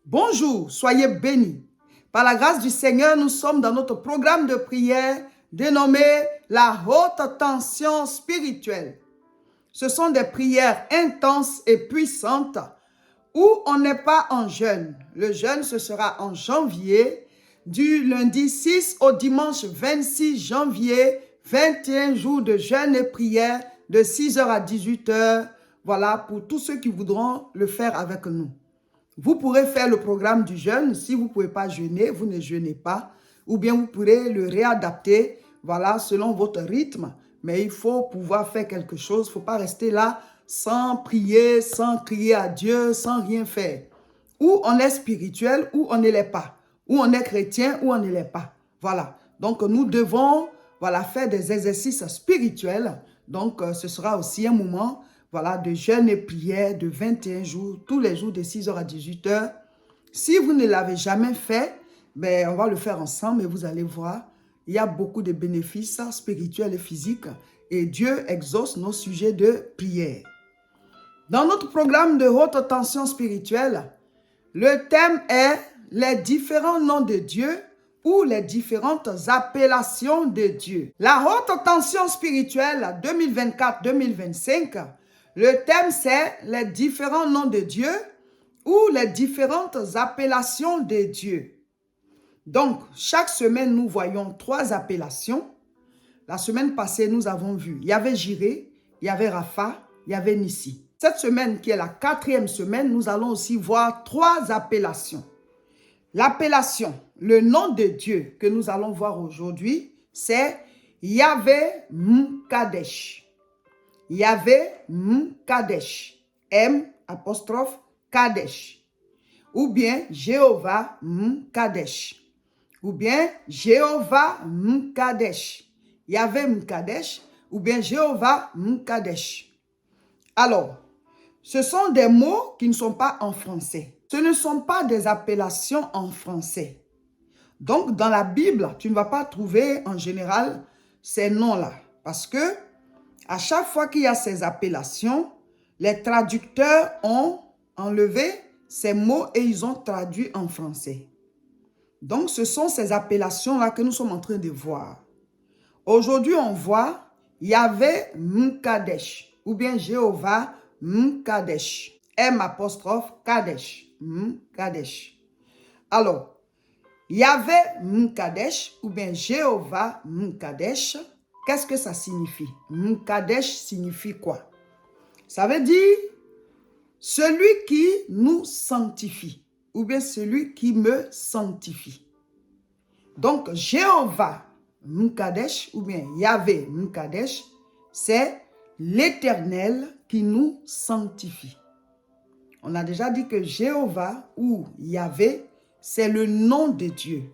Bonjour, soyez bénis. Par la grâce du Seigneur, nous sommes dans notre programme de prière dénommé la haute tension spirituelle. Ce sont des prières intenses et puissantes où on n'est pas en jeûne. Le jeûne, ce sera en janvier, du lundi 6 au dimanche 26 janvier, 21 jours de jeûne et prière de 6h à 18h. Voilà, pour tous ceux qui voudront le faire avec nous. Vous pourrez faire le programme du jeûne. Si vous ne pouvez pas jeûner, vous ne jeûnez pas. Ou bien vous pourrez le réadapter, voilà, selon votre rythme. Mais il faut pouvoir faire quelque chose. Il ne faut pas rester là sans prier, sans crier à Dieu, sans rien faire. Ou on est spirituel, ou on ne l'est pas. Ou on est chrétien, ou on ne l'est pas. Voilà. Donc nous devons, voilà, faire des exercices spirituels. Donc ce sera aussi un moment, voilà, de jeûne et prière de 21 jours, tous les jours de 6h à 18h. Si vous ne l'avez jamais fait, ben, on va le faire ensemble et vous allez voir, il y a beaucoup de bénéfices spirituels et physiques et Dieu exauce nos sujets de prière. Dans notre programme de haute tension spirituelle, le thème est les différents noms de Dieu ou les différentes appellations de Dieu. La haute tension spirituelle 2024-2025, le thème c'est les différents noms de Dieu ou les différentes appellations de Dieu. Donc, chaque semaine, nous voyons 3 appellations. La semaine passée, nous avons vu, il y avait Jireh, il y avait Rapha, il y avait Nissi. Cette semaine, qui est la 4e semaine, nous allons aussi voir 3 appellations. L'appellation, le nom de Dieu que nous allons voir aujourd'hui, c'est Yahvé M'Kadesh. Yahvé M'Kadesh. M apostrophe Kadesh. Ou bien Jéhovah M'Kadesh. Ou bien Jéhovah M'Kadesh. Yahvé M'Kadesh ou bien Jéhovah M'Kadesh. Alors, ce sont des mots qui ne sont pas en français. Ce ne sont pas des appellations en français. Donc, dans la Bible, tu ne vas pas trouver en général ces noms-là. Parce que à chaque fois qu'il y a ces appellations, les traducteurs ont enlevé ces mots et ils ont traduit en français. Donc, ce sont ces appellations-là que nous sommes en train de voir. Aujourd'hui, on voit Yahvé M'Kadesh ou bien Jéhovah M'Kadesh. M apostrophe Kadesh. M'Kadesh. Alors, Yahvé M'Kadesh ou bien Jéhovah M'Kadesh, qu'est-ce que ça signifie? M'Kadesh signifie quoi? Ça veut dire celui qui nous sanctifie ou bien celui qui me sanctifie. Donc, Jéhovah M'Kadesh ou bien Yahvé M'Kadesh, c'est l'Éternel qui nous sanctifie. On a déjà dit que Jéhovah ou Yahvé, c'est le nom de Dieu.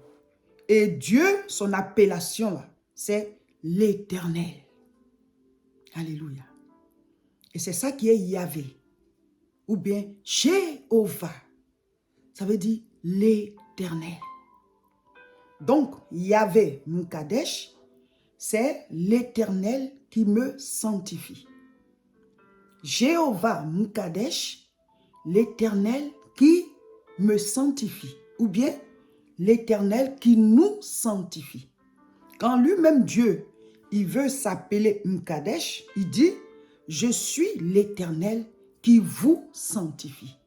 Et Dieu, son appellation là, c'est l'Éternel. Alléluia. Et c'est ça qui est Yahvé. Ou bien Jéhovah. Ça veut dire l'Éternel. Donc, Yahvé M'Kadesh, c'est l'Éternel qui me sanctifie. Jéhovah M'Kadesh, l'Éternel qui me sanctifie. Ou bien, l'Éternel qui nous sanctifie. Quand lui-même Dieu, il veut s'appeler M'Kadesh, il dit, je suis l'Éternel qui vous sanctifie.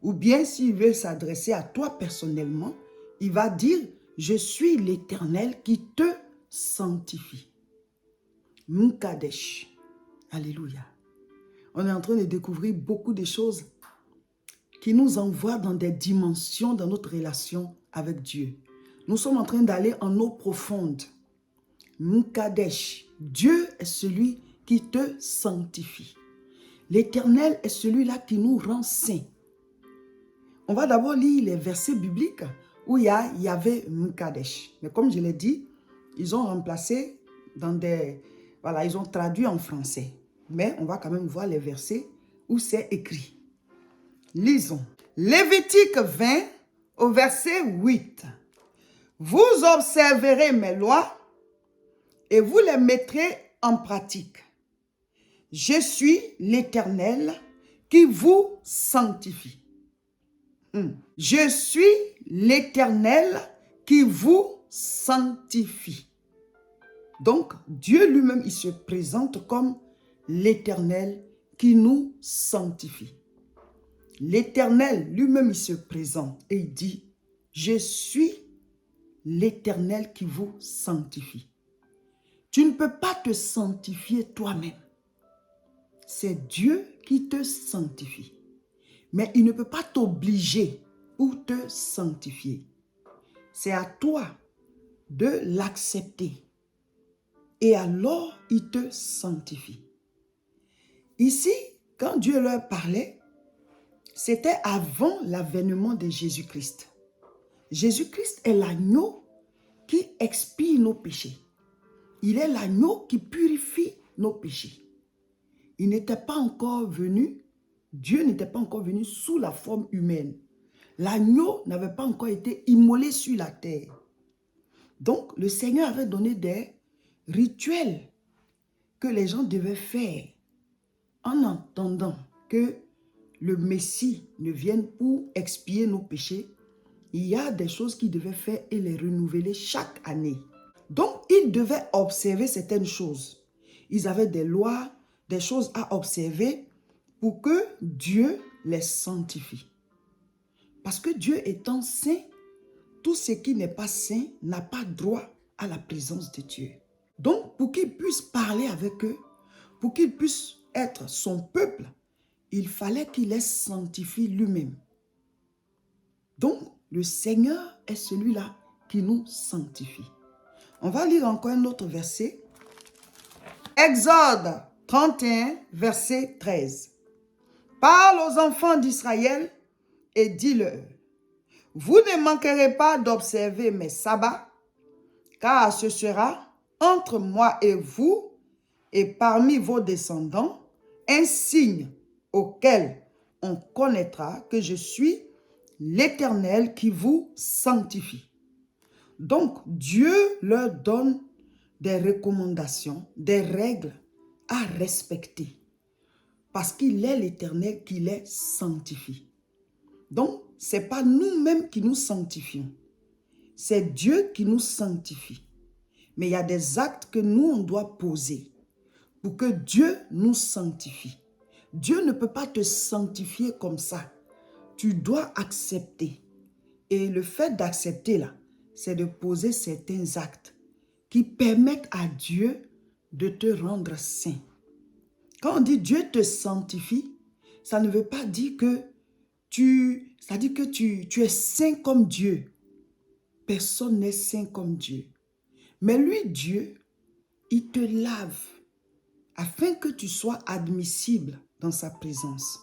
Ou bien, s'il veut s'adresser à toi personnellement, il va dire, je suis l'Éternel qui te sanctifie. M'Kadesh. Alléluia. On est en train de découvrir beaucoup de choses qui nous envoient dans des dimensions dans notre relation avec Dieu. Nous sommes en train d'aller en eau profonde. M'Kadesh. Dieu est celui qui te sanctifie. L'Éternel est celui-là qui nous rend saints. On va d'abord lire les versets bibliques où il y a Yahvé M'Kadesh. Mais comme je l'ai dit, ils ont remplacé dans des... Voilà, ils ont traduit en français. Mais on va quand même voir les versets où c'est écrit. Lisons. Lévitique 20 au verset 8. Vous observerez mes lois et vous les mettrez en pratique. Je suis l'Éternel qui vous sanctifie. Je suis l'Éternel qui vous sanctifie. Donc, Dieu lui-même, il se présente comme l'Éternel qui nous sanctifie. L'Éternel lui-même, il se présente et il dit, je suis l'Éternel qui vous sanctifie. Tu ne peux pas te sanctifier toi-même. C'est Dieu qui te sanctifie. Mais il ne peut pas t'obliger ou te sanctifier. C'est à toi de l'accepter. Et alors, il te sanctifie. Ici, quand Dieu leur parlait, c'était avant l'avènement de Jésus-Christ. Jésus-Christ est l'agneau qui expie nos péchés. Il est l'agneau qui purifie nos péchés. Il n'était pas encore venu, Dieu n'était pas encore venu sous la forme humaine. L'agneau n'avait pas encore été immolé sur la terre. Donc, le Seigneur avait donné des rituels que les gens devaient faire en attendant que le Messie ne vienne pour expier nos péchés. Il y a des choses qu'ils devaient faire et les renouveler chaque année. Donc, ils devaient observer certaines choses. Ils avaient des lois, des choses à observer pour que Dieu les sanctifie. Parce que Dieu étant saint, tout ce qui n'est pas saint n'a pas droit à la présence de Dieu. Donc, pour qu'il puisse parler avec eux, pour qu'il puisse être son peuple, il fallait qu'il les sanctifie lui-même. Donc, le Seigneur est celui-là qui nous sanctifie. On va lire encore un autre verset. Exode 31, verset 13. Parle aux enfants d'Israël et dis-leur, vous ne manquerez pas d'observer mes sabbats, car ce sera entre moi et vous et parmi vos descendants un signe auquel on connaîtra que je suis l'Éternel qui vous sanctifie. Donc, Dieu leur donne des recommandations, des règles à respecter. Parce qu'il est l'Éternel qui les sanctifie. Donc, ce n'est pas nous-mêmes qui nous sanctifions. C'est Dieu qui nous sanctifie. Mais il y a des actes que nous, on doit poser pour que Dieu nous sanctifie. Dieu ne peut pas te sanctifier comme ça. Tu dois accepter. Et le fait d'accepter là, c'est de poser certains actes qui permettent à Dieu de te rendre saint. Quand on dit Dieu te sanctifie, ça ne veut pas dire que tu es saint comme Dieu. Personne n'est saint comme Dieu. Mais lui, Dieu, il te lave afin que tu sois admissible dans sa présence.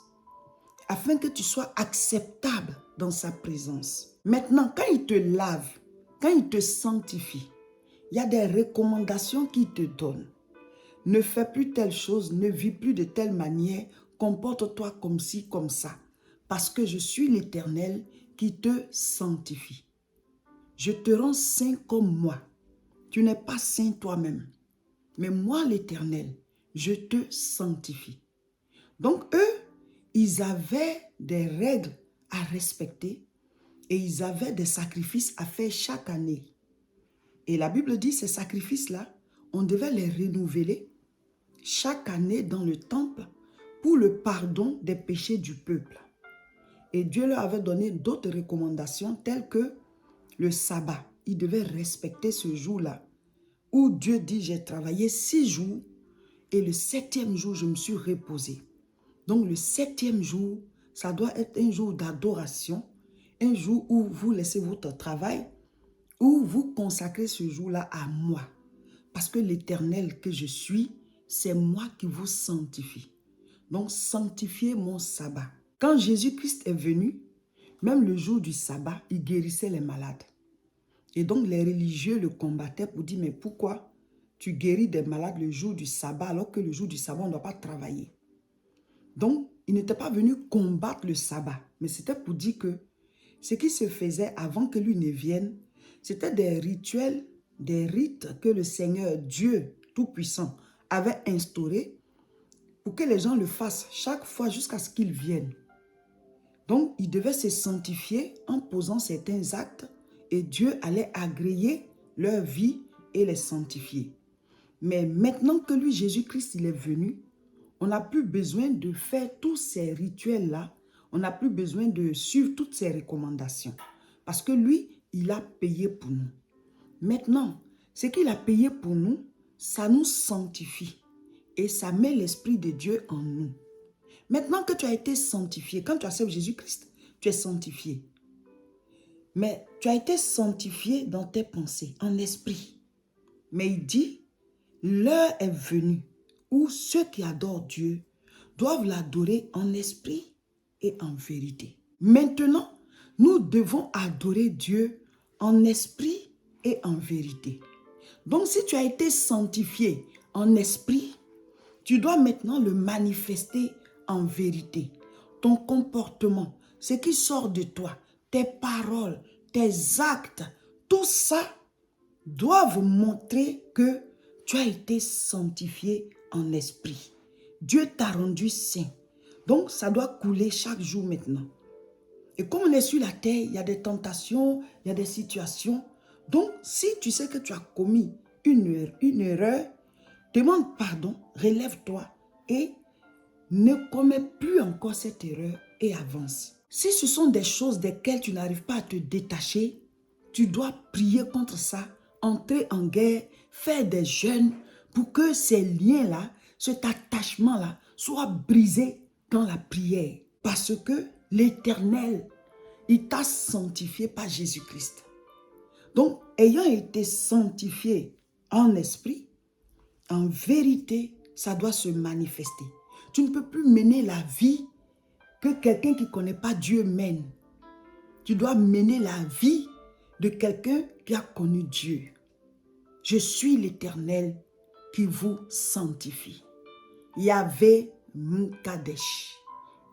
Afin que tu sois acceptable dans sa présence. Maintenant, quand il te lave, quand il te sanctifie, il y a des recommandations qu'il te donne. Ne fais plus telle chose, ne vis plus de telle manière, comporte-toi comme ci, comme ça. Parce que je suis l'Éternel qui te sanctifie. Je te rends saint comme moi. Tu n'es pas saint toi-même. Mais moi, l'Éternel, je te sanctifie. Donc eux, ils avaient des règles à respecter et ils avaient des sacrifices à faire chaque année. Et la Bible dit, ces sacrifices-là, on devait les renouveler chaque année dans le temple pour le pardon des péchés du peuple. Et Dieu leur avait donné d'autres recommandations telles que le sabbat. Ils devaient respecter ce jour-là où Dieu dit, j'ai travaillé 6 jours et le 7e jour, je me suis reposé. Donc le 7e jour, ça doit être un jour d'adoration, un jour où vous laissez votre travail, où vous consacrez ce jour-là à moi. Parce que l'Éternel que je suis, c'est moi qui vous sanctifie. Donc sanctifiez mon sabbat. Quand Jésus-Christ est venu, même le jour du sabbat, il guérissait les malades. Et donc les religieux le combattaient pour dire, mais pourquoi tu guéris des malades le jour du sabbat alors que le jour du sabbat, on ne doit pas travailler? Donc, il n'était pas venu combattre le sabbat, mais c'était pour dire que ce qui se faisait avant que lui ne vienne, c'était des rituels, des rites que le Seigneur, Dieu Tout-Puissant, avait instaurés pour que les gens le fassent chaque fois jusqu'à ce qu'il vienne. Donc, ils devaient se sanctifier en posant certains actes et Dieu allait agréer leur vie et les sanctifier. Mais maintenant que lui, Jésus-Christ, il est venu, on n'a plus besoin de faire tous ces rituels-là. On n'a plus besoin de suivre toutes ces recommandations. Parce que lui, il a payé pour nous. Maintenant, ce qu'il a payé pour nous, ça nous sanctifie. Et ça met l'Esprit de Dieu en nous. Maintenant que tu as été sanctifié, quand tu acceptes Jésus-Christ, tu es sanctifié. Mais tu as été sanctifié dans tes pensées, en esprit. Mais il dit, l'heure est venue où ceux qui adorent Dieu doivent l'adorer en esprit et en vérité. Maintenant, nous devons adorer Dieu en esprit et en vérité. Donc, si tu as été sanctifié en esprit, tu dois maintenant le manifester en vérité. Ton comportement, ce qui sort de toi, tes paroles, tes actes, tout ça doivent montrer que tu as été sanctifié en esprit. Dieu t'a rendu saint. Donc, ça doit couler chaque jour maintenant. Et comme on est sur la terre, il y a des tentations, il y a des situations. Donc, si tu sais que tu as commis une erreur, demande pardon, relève-toi et ne commets plus encore cette erreur et avance. Si ce sont des choses desquelles tu n'arrives pas à te détacher, tu dois prier contre ça, entrer en guerre, faire des jeûnes pour que ces liens-là, cet attachement-là soit brisé dans la prière. Parce que l'Éternel, il t'a sanctifié par Jésus-Christ. Donc, ayant été sanctifié en esprit, en vérité, ça doit se manifester. Tu ne peux plus mener la vie que quelqu'un qui ne connaît pas Dieu mène. Tu dois mener la vie de quelqu'un qui a connu Dieu. Je suis l'Éternel qui vous sanctifie. Yahvé Mkadesh,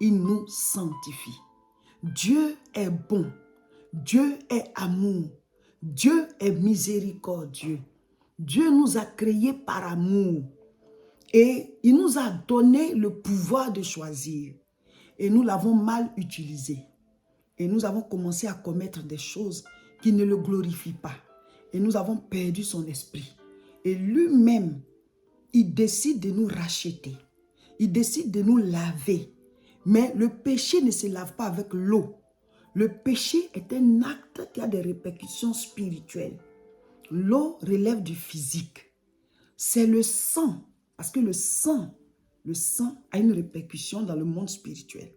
il nous sanctifie. Dieu est bon. Dieu est amour. Dieu est miséricordieux. Dieu nous a créés par amour. Et il nous a donné le pouvoir de choisir. Et nous l'avons mal utilisé. Et nous avons commencé à commettre des choses qui ne le glorifient pas. Et nous avons perdu son esprit. Et lui-même, il décide de nous racheter. Il décide de nous laver. Mais le péché ne se lave pas avec l'eau. Le péché est un acte qui a des répercussions spirituelles. L'eau relève du physique. C'est le sang. Parce que le sang a une répercussion dans le monde spirituel.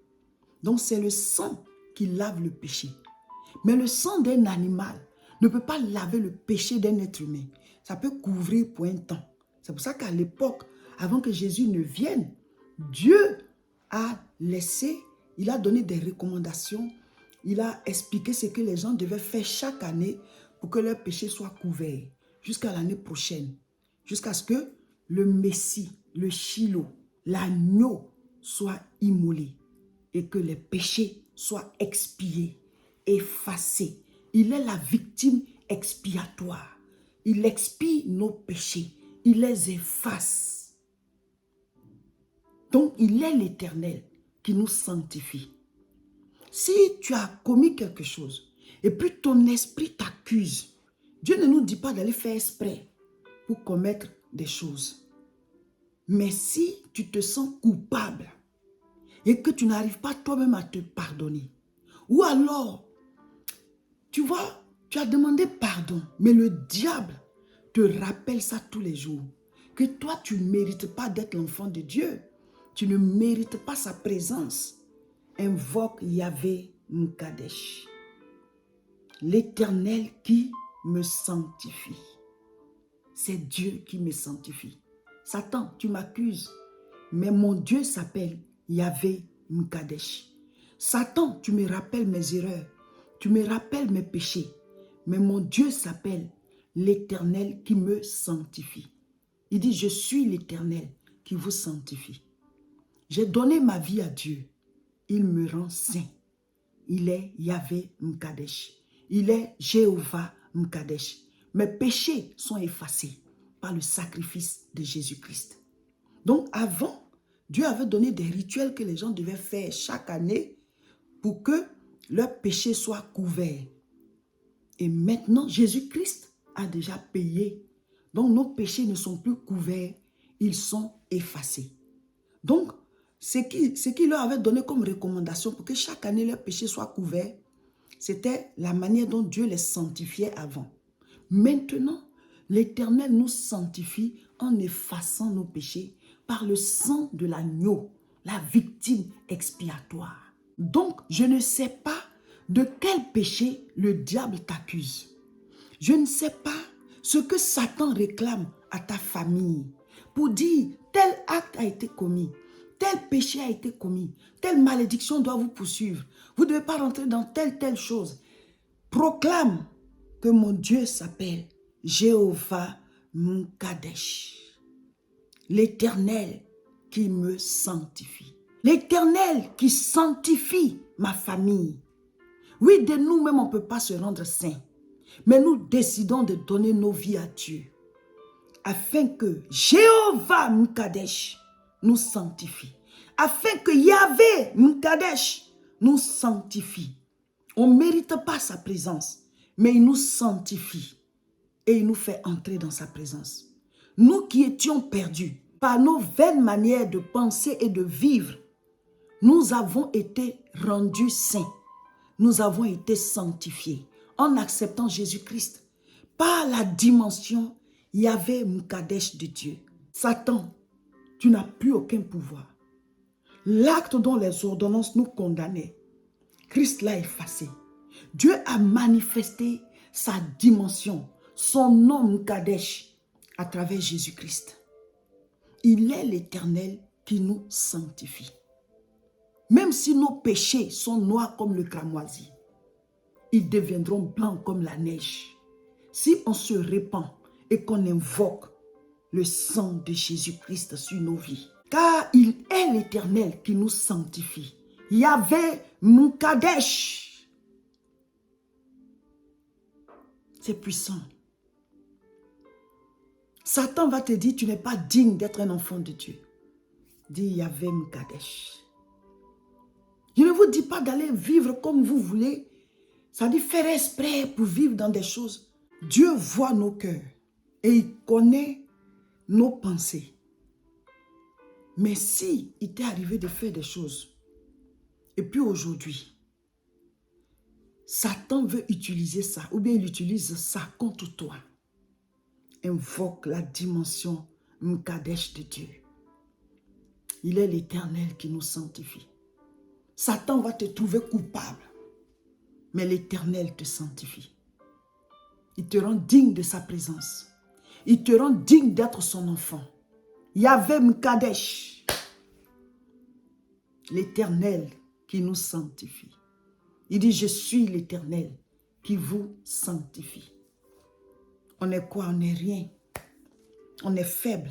Donc c'est le sang qui lave le péché. Mais le sang d'un animal ne peut pas laver le péché d'un être humain. Ça peut couvrir pour un temps. C'est pour ça qu'à l'époque, avant que Jésus ne vienne, Dieu a laissé, il a donné des recommandations, il a expliqué ce que les gens devaient faire chaque année pour que leur péché soit couvert jusqu'à l'année prochaine. Jusqu'à ce que le Messie, le Shiloh, l'agneau soit immolé et que les péchés soient expiés, effacés. Il est la victime expiatoire. Il expie nos péchés. Il les efface. Donc, il est l'Éternel qui nous sanctifie. Si tu as commis quelque chose et puis ton esprit t'accuse, Dieu ne nous dit pas d'aller faire exprès pour commettre des choses. Mais si tu te sens coupable et que tu n'arrives pas toi-même à te pardonner, ou alors, tu vois, tu as demandé pardon, mais le diable te rappelle ça tous les jours, que toi, tu ne mérites pas d'être l'enfant de Dieu. Tu ne mérites pas sa présence. Invoque Yahvé Mkadesh, l'Éternel qui me sanctifie. C'est Dieu qui me sanctifie. Satan, tu m'accuses, mais mon Dieu s'appelle Yahvé Mkadesh. Satan, tu me rappelles mes erreurs, tu me rappelles mes péchés, mais mon Dieu s'appelle l'Éternel qui me sanctifie. Il dit, je suis l'Éternel qui vous sanctifie. J'ai donné ma vie à Dieu. Il me rend saint. Il est Yahvé Mkadesh. Il est Jéhovah Mkadesh. Mes péchés sont effacés par le sacrifice de Jésus-Christ. Donc avant, Dieu avait donné des rituels que les gens devaient faire chaque année pour que leur péché soit couvert. Et maintenant, Jésus-Christ a déjà payé. Donc, nos péchés ne sont plus couverts, ils sont effacés. Donc, ce qui leur avait donné comme recommandation pour que chaque année leurs péchés soient couverts, c'était la manière dont Dieu les sanctifiait avant. Maintenant, l'Éternel nous sanctifie en effaçant nos péchés par le sang de l'agneau, la victime expiatoire. Donc, je ne sais pas de quel péché le diable t'accuse. Je ne sais pas ce que Satan réclame à ta famille pour dire tel acte a été commis, tel péché a été commis, telle malédiction doit vous poursuivre. Vous ne devez pas rentrer dans telle chose. Proclame que mon Dieu s'appelle Jéhovah M'Kadesh, l'Éternel qui me sanctifie. L'Éternel qui sanctifie ma famille. Oui, de nous-mêmes, on ne peut pas se rendre saints. Mais nous décidons de donner nos vies à Dieu. Afin que Jéhovah M'Kadesh nous sanctifie. Afin que Yahvé M'Kadesh nous sanctifie. On ne mérite pas sa présence. Mais il nous sanctifie. Et il nous fait entrer dans sa présence. Nous qui étions perdus par nos vaines manières de penser et de vivre, nous avons été rendus saints. Nous avons été sanctifiés en acceptant Jésus-Christ par la dimension Yahvé M'Kadesh de Dieu. Satan, tu n'as plus aucun pouvoir. L'acte dont les ordonnances nous condamnaient, Christ l'a effacé. Dieu a manifesté sa dimension, son nom M'Kadesh à travers Jésus-Christ. Il est l'Éternel qui nous sanctifie. Même si nos péchés sont noirs comme le cramoisi, ils deviendront blancs comme la neige. Si on se répand et qu'on invoque le sang de Jésus-Christ sur nos vies. Car il est l'Éternel qui nous sanctifie. Yahvé M'Kadesh. C'est puissant. Satan va te dire, tu n'es pas digne d'être un enfant de Dieu. Dis Yahvé M'Kadesh. Je ne vous dis pas d'aller vivre comme vous voulez. Ça dit faire exprès pour vivre dans des choses. Dieu voit nos cœurs et il connaît nos pensées. Mais si il t'est arrivé de faire des choses, et puis aujourd'hui, Satan veut utiliser ça, ou bien il utilise ça contre toi, invoque la dimension M'Kadesh de Dieu. Il est l'Éternel qui nous sanctifie. Satan va te trouver coupable, mais l'Éternel te sanctifie. Il te rend digne de sa présence. Il te rend digne d'être son enfant. Yahvé M'Kadesh, l'Éternel qui nous sanctifie. Il dit, je suis l'Éternel qui vous sanctifie. On est quoi? On n'est rien. On est faible.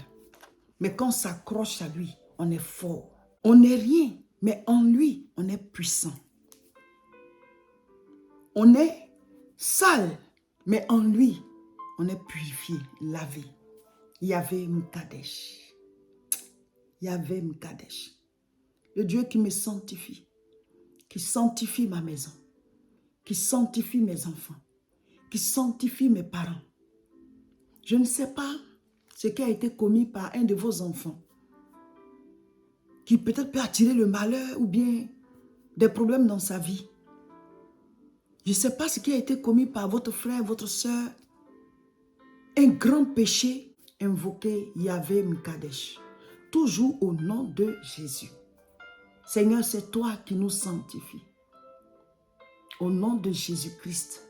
Mais quand on s'accroche à lui, on est fort. On n'est rien, mais en lui, on est puissant. On est sale, mais en lui, on est purifié, lavé. Yahvé M'Kadesh. Yahvé M'Kadesh. Le Dieu qui me sanctifie, qui sanctifie ma maison, qui sanctifie mes enfants, qui sanctifie mes parents. Je ne sais pas ce qui a été commis par un de vos enfants, qui peut-être peut attirer le malheur ou bien des problèmes dans sa vie. Je ne sais pas ce qui a été commis par votre frère, votre soeur. Un grand péché, invoquez Yahvé M'Kadesh. Toujours au nom de Jésus. Seigneur, c'est toi qui nous sanctifies. Au nom de Jésus-Christ,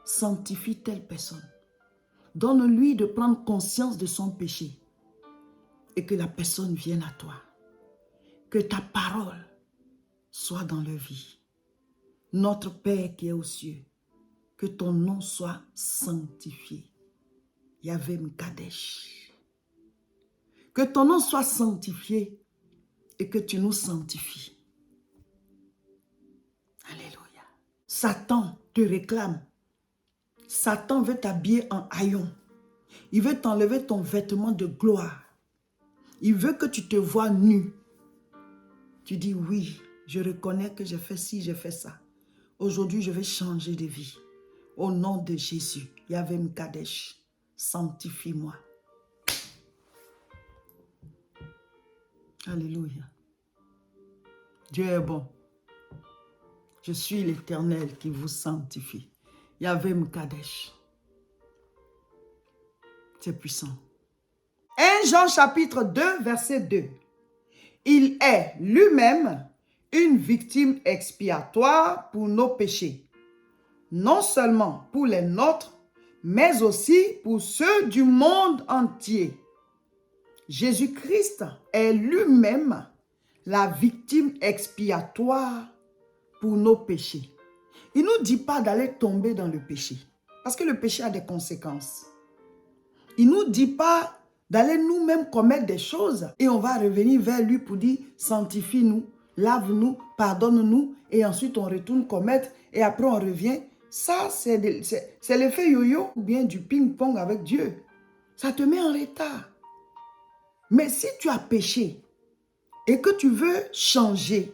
sanctifie telle personne. Donne-lui de prendre conscience de son péché et que la personne vienne à toi. Que ta parole soit dans leur vie. Notre Père qui est aux cieux, que ton nom soit sanctifié. Yahvé M'Kadesh. Que ton nom soit sanctifié et que tu nous sanctifies. Alléluia. Satan te réclame. Satan veut t'habiller en haillon. Il veut t'enlever ton vêtement de gloire. Il veut que tu te vois nu. Tu dis oui, Je reconnais que j'ai fait ci, j'ai fait ça. Aujourd'hui, je vais changer de vie. Au nom de Jésus, Yahvé M'Kadesh, sanctifie-moi. Alléluia. Dieu est bon. Je suis l'Éternel qui vous sanctifie. Yahvé M'Kadesh. C'est puissant. 1 Jean chapitre 2, verset 2. Il est lui-même une victime expiatoire pour nos péchés. Non seulement pour les nôtres, mais aussi pour ceux du monde entier. Jésus-Christ est lui-même la victime expiatoire pour nos péchés. Il ne nous dit pas d'aller tomber dans le péché, parce que le péché a des conséquences. Il ne nous dit pas d'aller nous-mêmes commettre des choses et on va revenir vers lui pour dire sanctifie-nous, lave-nous, pardonne-nous et ensuite on retourne commettre et après on revient. Ça, c'est l'effet yo-yo ou bien du ping-pong avec Dieu. Ça te met en retard. Mais si tu as péché et que tu veux changer,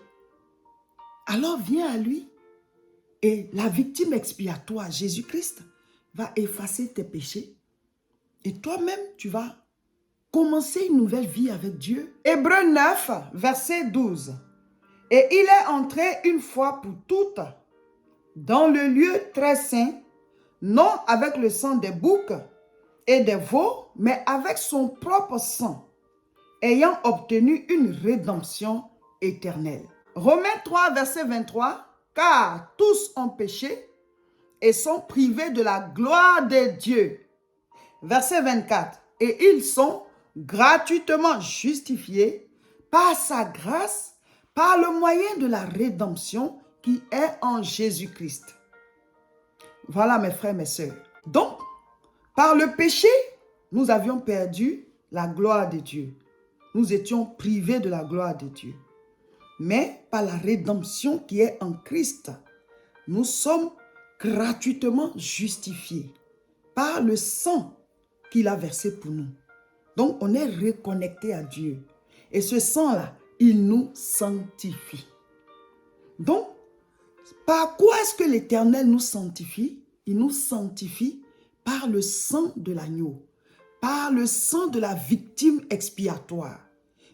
alors viens à lui. Et la victime expiatoire, Jésus-Christ, va effacer tes péchés. Et toi-même, tu vas commencer une nouvelle vie avec Dieu. Hébreux 9, verset 12. Et il est entré une fois pour toutes dans le lieu très saint, non avec le sang des boucs et des veaux, mais avec son propre sang, ayant obtenu une rédemption éternelle. Romains 3, verset 23. Car tous ont péché et sont privés de la gloire de Dieu. Verset 24. Et ils sont gratuitement justifiés par sa grâce, par le moyen de la rédemption qui est en Jésus-Christ. Voilà mes frères, mes sœurs. Donc, par le péché, nous avions perdu la gloire de Dieu. Nous étions privés de la gloire de Dieu. Mais par la rédemption qui est en Christ, nous sommes gratuitement justifiés par le sang qu'il a versé pour nous. Donc, on est reconnecté à Dieu. Et ce sang-là, il nous sanctifie. Donc, par quoi est-ce que l'Éternel nous sanctifie? Il nous sanctifie par le sang de l'agneau, par le sang de la victime expiatoire.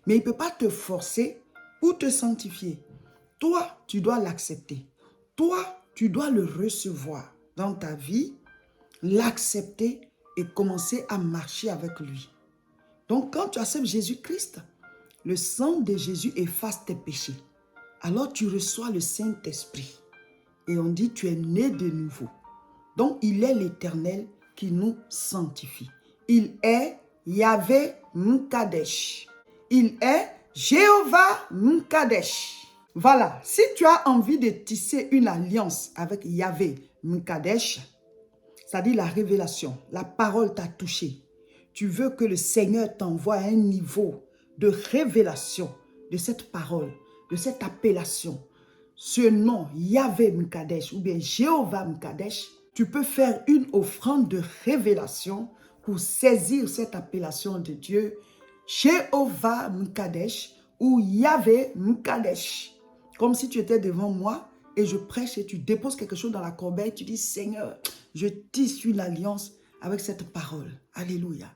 Mais il ne peut pas te forcer pour te sanctifier. Toi, tu dois l'accepter. Toi, tu dois le recevoir dans ta vie, l'accepter et commencer à marcher avec lui. Donc, quand tu acceptes Jésus-Christ, le sang de Jésus efface tes péchés. Alors, tu reçois le Saint-Esprit. Et on dit, tu es né de nouveau. Donc, il est l'Éternel qui nous sanctifie. Il est Yahvé M'Kadesh. Il est Jéhovah M'Kadesh. Voilà, si tu as envie de tisser une alliance avec Yahvé M'Kadesh, c'est-à-dire la révélation, la parole t'a touché. Tu veux que le Seigneur t'envoie à un niveau de révélation de cette parole, de cette appellation. Ce nom, Yahvé M'Kadesh ou bien Jéhovah M'Kadesh, tu peux faire une offrande de révélation pour saisir cette appellation de Dieu, Jéhovah M'Kadesh ou Yahvé M'Kadesh. Comme si tu étais devant moi et je prêche et tu déposes quelque chose dans la corbeille, tu dis Seigneur, je tisse une alliance avec cette parole. Alléluia.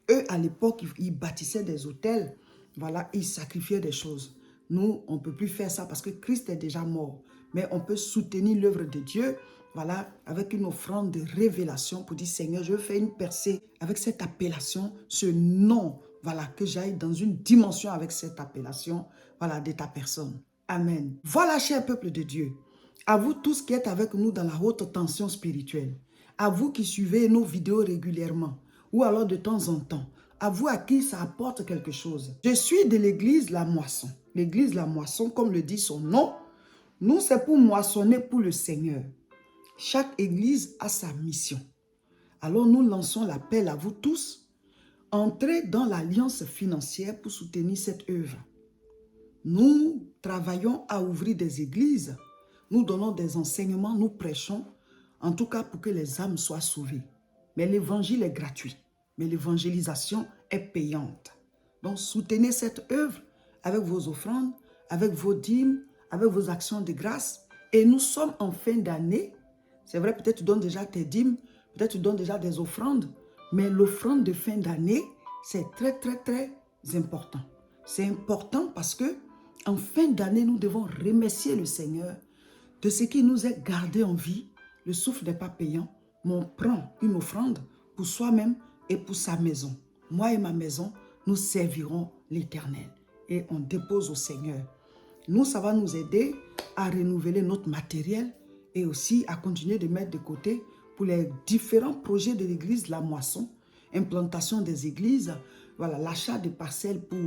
Eux, à l'époque, ils bâtissaient des autels, voilà, ils sacrifiaient des choses. Nous, on ne peut plus faire ça parce que Christ est déjà mort. Mais on peut soutenir l'œuvre de Dieu, voilà, avec une offrande de révélation pour dire Seigneur, je veux faire une percée avec cette appellation, ce nom, voilà, que j'aille dans une dimension avec cette appellation, voilà, de ta personne. Amen. Voilà, cher peuple de Dieu, à vous tous qui êtes avec nous dans la haute tension spirituelle, à vous qui suivez nos vidéos régulièrement, ou alors de temps en temps, à vous à qui ça apporte quelque chose. Je suis de l'église La Moisson. L'église La Moisson, comme le dit son nom, nous c'est pour moissonner pour le Seigneur. Chaque église a sa mission. Alors nous lançons l'appel à vous tous, entrez dans l'alliance financière pour soutenir cette œuvre. Nous travaillons à ouvrir des églises, nous donnons des enseignements, nous prêchons, en tout cas pour que les âmes soient sauvées. Mais l'évangile est gratuit, mais l'évangélisation est payante. Donc soutenez cette œuvre avec vos offrandes, avec vos dîmes, avec vos actions de grâce. Et nous sommes en fin d'année. C'est vrai, peut-être tu donnes déjà tes dîmes, peut-être tu donnes déjà des offrandes, mais l'offrande de fin d'année, c'est très, très, très important. C'est important parce que en fin d'année, nous devons remercier le Seigneur de ce qui nous est gardé en vie. Le souffle n'est pas payant, mais on prend une offrande pour soi-même et pour sa maison. Moi et ma maison, nous servirons l'Éternel et on dépose au Seigneur. Nous, ça va nous aider à renouveler notre matériel et aussi à continuer de mettre de côté pour les différents projets de l'église, la moisson, implantation des églises, voilà, l'achat de parcelles pour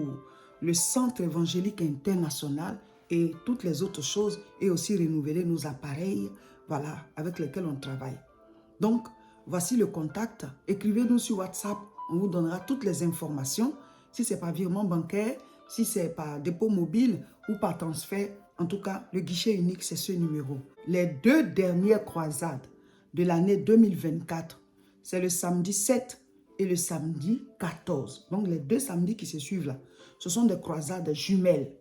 le centre évangélique international et toutes les autres choses, et aussi renouveler nos appareils, voilà, avec lesquels on travaille. Donc, voici le contact. Écrivez-nous sur WhatsApp, on vous donnera toutes les informations. Si ce n'est pas virement bancaire, si ce n'est pas dépôt mobile ou par transfert, en tout cas, le guichet unique, c'est ce numéro. Les 2 dernières croisades de l'année 2024, c'est le samedi 7 et le samedi 14. Donc, les 2 samedis qui se suivent là, ce sont des croisades jumelles.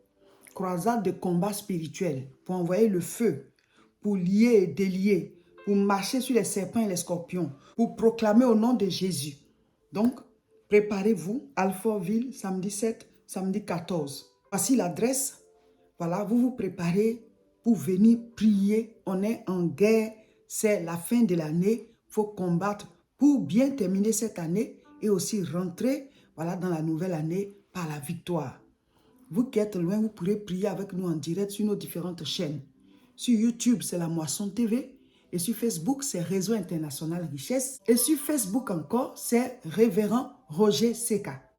Croisades de combat spirituel pour envoyer le feu, pour lier et délier, pour marcher sur les serpents et les scorpions, pour proclamer au nom de Jésus. Donc, préparez-vous, Alfortville, samedi 7, samedi 14. Voici l'adresse. Voilà, vous vous préparez pour venir prier. On est en guerre, c'est la fin de l'année. Il faut combattre pour bien terminer cette année et aussi rentrer, voilà, dans la nouvelle année par la victoire. Vous qui êtes loin, vous pourrez prier avec nous en direct sur nos différentes chaînes. Sur YouTube, c'est La Moisson TV. Et sur Facebook, c'est Réseau International Richesse. Et sur Facebook encore, c'est Révérend Roger Seka.